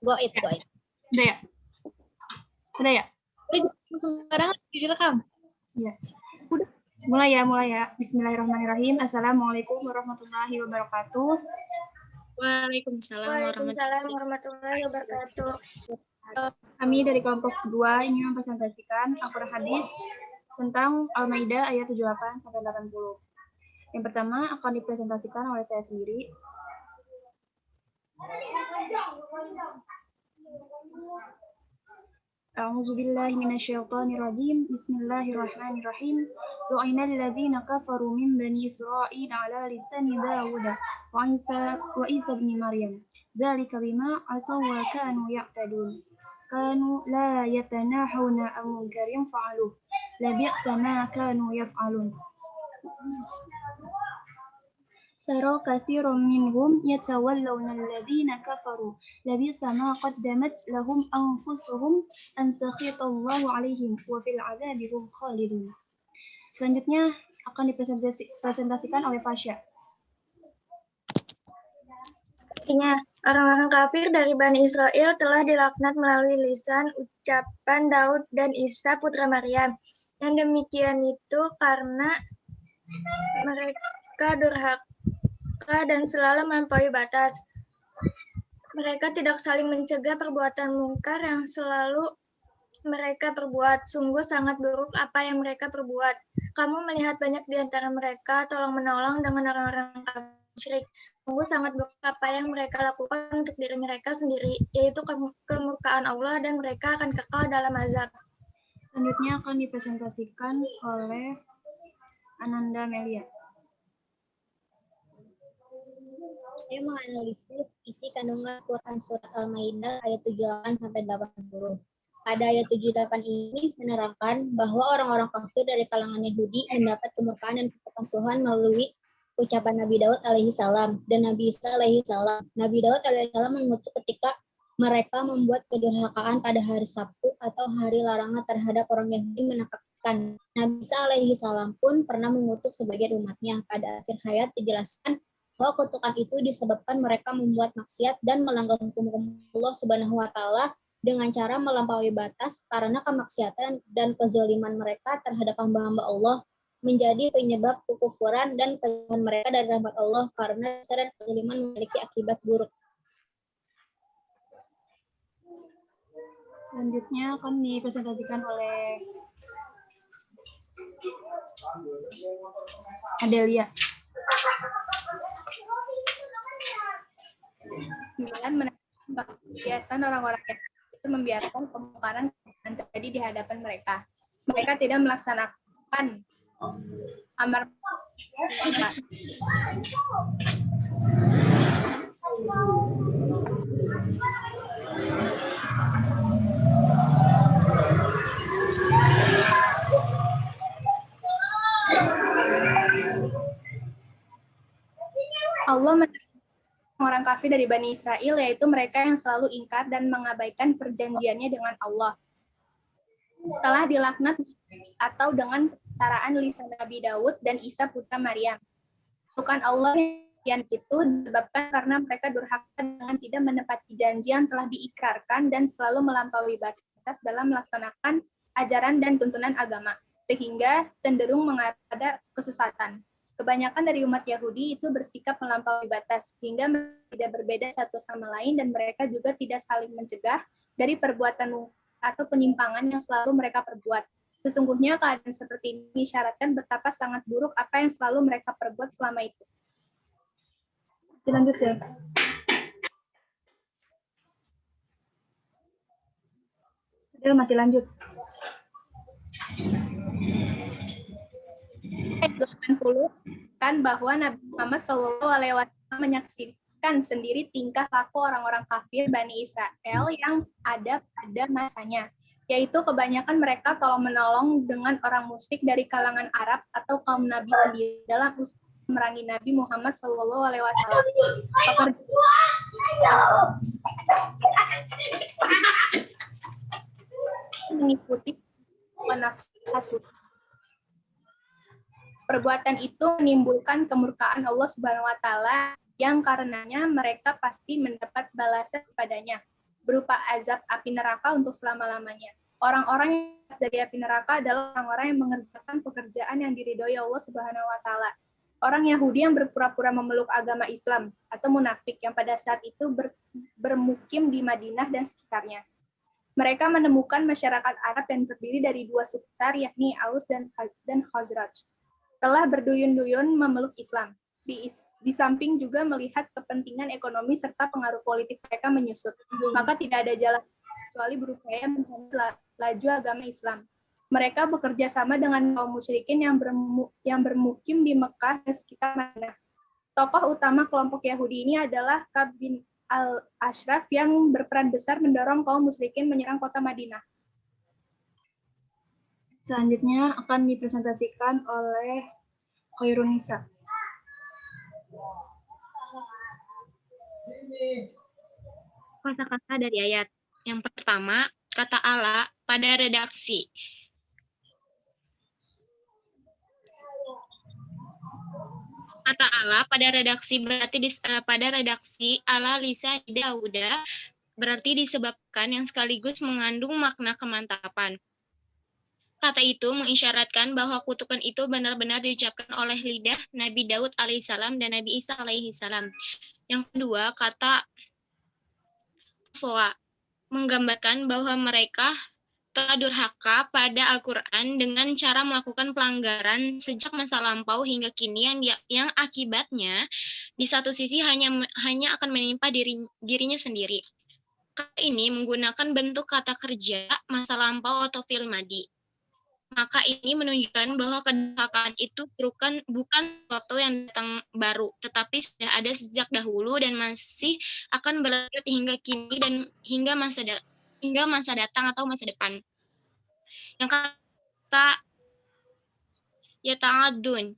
Go it. Udah ya? Udah ya? Sembarangan direkam. Iya. Udah. Mulai ya. Bismillahirrahmanirrahim. Assalamualaikum warahmatullahi wabarakatuh. Waalaikumsalam warahmatullahi wabarakatuh. Kami dari kelompok 2 ingin mempresentasikan Al-Quran Hadis tentang Al-Maidah ayat 78 sampai 80. Yang pertama akan dipresentasikan oleh saya sendiri. A'udzu billahi minasyaitonir rajim. Bismillahirrahmanirrahim. Lu'inal ladzina kafaru min bani Israil 'ala lisani Dawud wa Isa bin Maryam. Dzalika bima asaw wa kanu ya'tadun. Kanu la yatanahuna 'an munkarin fa'aluh. La bi'sa ma kanu yaf'alun. ترى كثير منهم يتولون الذين كفروا لبئس ما قدمت لهم أنفسهم أن سخط الله عليهم وفي العذاب هم خالدون. Selanjutnya akan dipresentasikan oleh Fasya. Artinya, orang-orang kafir dari Bani Israel telah dilaknat melalui lisan ucapan Daud dan Isa putra Maryam. Yang demikian itu karena mereka durhaka dan selalu melampaui batas. Mereka tidak saling mencegah perbuatan mungkar yang selalu mereka perbuat. Sungguh sangat buruk apa yang mereka perbuat. Kamu melihat banyak di antara mereka tolong-menolong dengan orang-orang musyrik. Sungguh sangat buruk apa yang mereka lakukan untuk diri mereka sendiri, yaitu kemurkaan Allah dan mereka akan kekal dalam azab. Selanjutnya akan dipresentasikan oleh Ananda Melia. Saya menganalisis isi kandungan Quran Surat Al-Maidah ayat 78 sampai 80. Pada ayat 78 ini menerangkan bahwa orang-orang kafir dari kalangan Yahudi mendapat kemurkaan dan kekuatan Tuhan melalui ucapan Nabi Daud alaihi salam dan Nabi Isa alaihi salam. Nabi Daud alaihi salam mengutuk ketika mereka membuat kedurhakaan pada hari Sabtu atau hari larangan terhadap orang Yahudi menakutkan. Nabi Isa alaihi salam pun pernah mengutuk sebagian umatnya. Pada akhir hayat dijelaskan bahwa kutukan itu disebabkan mereka membuat maksiat dan melanggar hukum Allah Subhanahu wa taala dengan cara melampaui batas karena kemaksiatan dan kezaliman mereka terhadap hamba-hamba Allah menjadi penyebab kekufuran dan kejauhan mereka dari rahmat Allah karena dosa dan kezaliman memiliki akibat buruk. Selanjutnya akan dipresentasikan oleh Adelia. 9 menandakan kebiasaan orang-orang yang itu membiarkan kemungkaran terjadi di hadapan mereka. Mereka tidak melaksanakan amar ma'ruf. Allah menerima orang kafir dari Bani Israel, yaitu mereka yang selalu ingkar dan mengabaikan perjanjiannya dengan Allah. Telah dilaknat atau dengan perkataan lisan Nabi Daud dan Isa putra Maryam. Kutukan Allah yang itu disebabkan karena mereka durhaka dengan tidak menepati janji yang telah diikrarkan dan selalu melampaui batas dalam melaksanakan ajaran dan tuntunan agama, sehingga cenderung mengarah pada kesesatan. Kebanyakan dari umat Yahudi itu bersikap melampaui batas, sehingga tidak berbeda satu sama lain dan mereka juga tidak saling mencegah dari perbuatan atau penyimpangan yang selalu mereka perbuat. Sesungguhnya keadaan seperti ini mengisyaratkan betapa sangat buruk apa yang selalu mereka perbuat selama itu. Selanjutnya. Masih lanjut. Ayat 80 kan bahwa Nabi Muhammad SAW menyaksikan sendiri tingkah laku orang-orang kafir Bani Israel yang ada pada masanya, yaitu kebanyakan mereka tolong-menolong dengan orang musyrik dari kalangan Arab atau kaum Nabi sendiri dalam usaha memerangi Nabi Muhammad SAW. Mengikuti nafsu hasud. Perbuatan itu menimbulkan kemurkaan Allah Subhanahu wa taala yang karenanya mereka pasti mendapat balasan padanya. berupa azab api neraka untuk selama-lamanya. Orang-orang yang bebas dari api neraka adalah orang-orang yang mengerjakan pekerjaan yang diridhoi Allah Subhanahu wa taala. Orang Yahudi yang berpura-pura memeluk agama Islam atau munafik yang pada saat itu bermukim di Madinah dan sekitarnya. Mereka menemukan masyarakat Arab yang terdiri dari dua suku besar, yakni Aus dan Khazraj. Telah berduyun-duyun memeluk Islam. Di samping juga melihat kepentingan ekonomi serta pengaruh politik mereka menyusut. Maka tidak ada jalan kecuali berupaya mencari laju agama Islam. Mereka bekerja sama dengan kaum musyrikin yang bermukim di Mekah dan sekitar Madinah. Tokoh utama kelompok Yahudi ini adalah Ka'b bin al-Ashraf yang berperan besar mendorong kaum musyrikin menyerang kota Madinah. Selanjutnya akan dipresentasikan oleh Khairunisa. Kosakata dari ayat. Yang pertama, kata Allah pada redaksi. Kata Allah pada redaksi berarti pada redaksi ala lisan Dauda berarti disebabkan yang sekaligus mengandung makna kemantapan. Kata itu mengisyaratkan bahwa kutukan itu benar-benar diucapkan oleh lidah Nabi Daud alaihissalam dan Nabi Isa alaihissalam. Yang kedua, kata soa menggambarkan bahwa mereka telah durhaka pada Al-Quran dengan cara melakukan pelanggaran sejak masa lampau hingga kini yang akibatnya di satu sisi hanya akan menimpa dirinya sendiri. Kata ini menggunakan bentuk kata kerja masa lampau atau fi'il madi. Maka ini menunjukkan bahwa kedurhakaan itu bukan sesuatu yang datang baru, tetapi sudah ada sejak dahulu dan masih akan berlanjut hingga kini dan hingga masa datang atau masa depan. Yang kata yata'adun,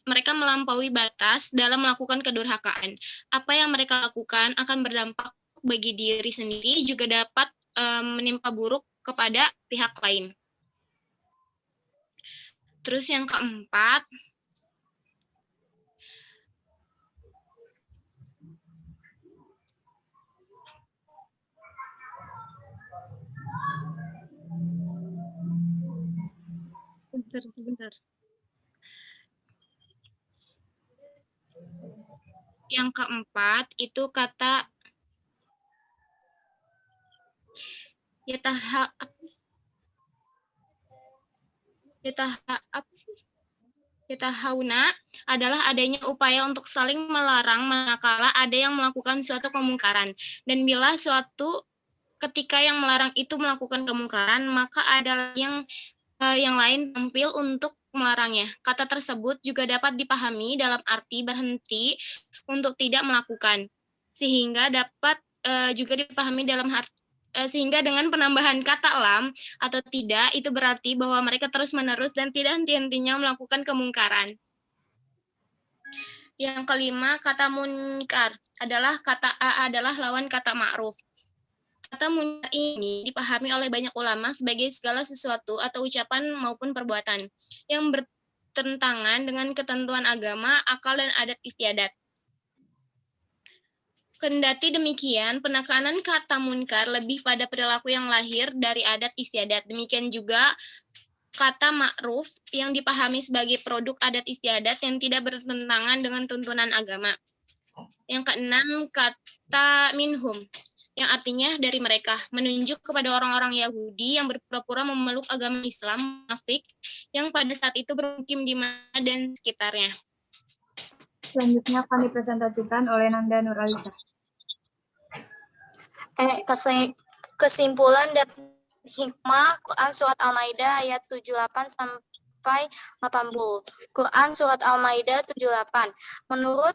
mereka melampaui batas dalam melakukan kedurhakaan. Apa yang mereka lakukan akan berdampak bagi diri sendiri, juga dapat menimpa buruk kepada pihak lain. Terus yang keempat, sebentar. Yang keempat itu kata yatahauna adalah adanya upaya untuk saling melarang manakala ada yang melakukan suatu kemungkaran. Dan bila ketika yang melarang itu melakukan kemungkaran, maka ada yang lain tampil untuk melarangnya. Kata tersebut juga dapat dipahami dalam arti berhenti untuk tidak melakukan, sehingga dapat juga dipahami dalam arti sehingga dengan penambahan kata lam atau tidak, itu berarti bahwa mereka terus-menerus dan tidak henti-hentinya melakukan kemungkaran. Yang kelima, kata munkar adalah lawan kata ma'ruf. Kata munkar ini dipahami oleh banyak ulama sebagai segala sesuatu atau ucapan maupun perbuatan yang bertentangan dengan ketentuan agama, akal, dan adat istiadat. Kendati demikian, penekanan kata munkar lebih pada perilaku yang lahir dari adat istiadat. Demikian juga kata ma'ruf yang dipahami sebagai produk adat istiadat yang tidak bertentangan dengan tuntunan agama. Yang keenam, kata minhum, yang artinya dari mereka, menunjuk kepada orang-orang Yahudi yang berpura-pura memeluk agama Islam, munafik, yang pada saat itu bermukim di Madinah dan sekitarnya. Selanjutnya akan dipresentasikan oleh Nanda Nuralisa. Kesimpulan dan hikmah Quran Surat Al-Maidah ayat 78 sampai 80. Quran Surat Al-Maidah 78. Menurut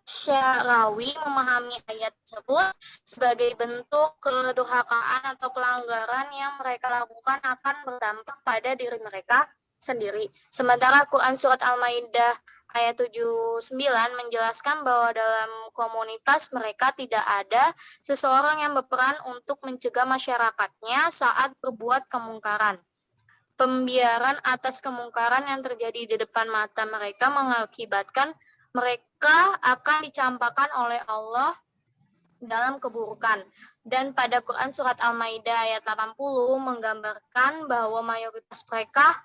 Syarawi memahami ayat tersebut sebagai bentuk kedurhakaan atau pelanggaran yang mereka lakukan akan berdampak pada diri mereka sendiri. Sementara Quran Surat Al-Maidah ayat 79 menjelaskan bahwa dalam komunitas mereka tidak ada seseorang yang berperan untuk mencegah masyarakatnya saat berbuat kemungkaran. Pembiaran atas kemungkaran yang terjadi di depan mata mereka mengakibatkan mereka akan dicampakkan oleh Allah dalam keburukan. Dan pada Quran surat Al-Maidah ayat 80 menggambarkan bahwa mayoritas mereka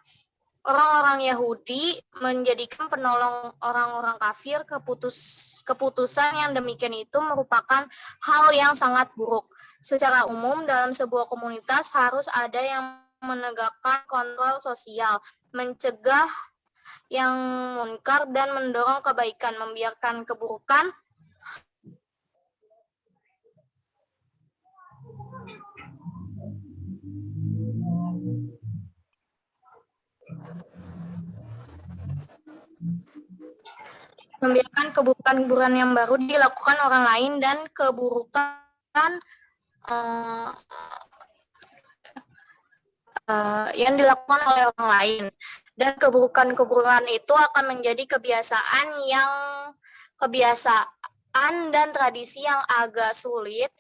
orang-orang Yahudi menjadikan penolong orang-orang kafir. Keputusan yang demikian itu merupakan hal yang sangat buruk. Secara umum dalam sebuah komunitas harus ada yang menegakkan kontrol sosial, mencegah yang munkar dan mendorong kebaikan, membiarkan keburukan keburukan yang baru dilakukan orang lain dan keburukan yang dilakukan oleh orang lain. Dan keburukan itu akan menjadi kebiasaan dan tradisi yang agak sulit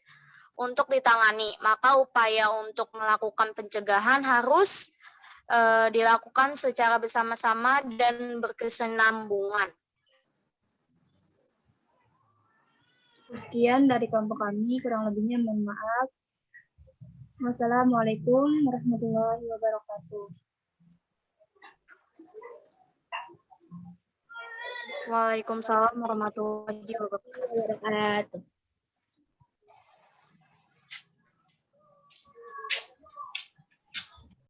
untuk ditangani. Maka upaya untuk melakukan pencegahan harus dilakukan secara bersama-sama dan berkesinambungan. Sekian dari kelompok kami, kurang lebihnya mohon maaf. Wassalamualaikum warahmatullahi wabarakatuh. Waalaikumsalam warahmatullahi wabarakatuh.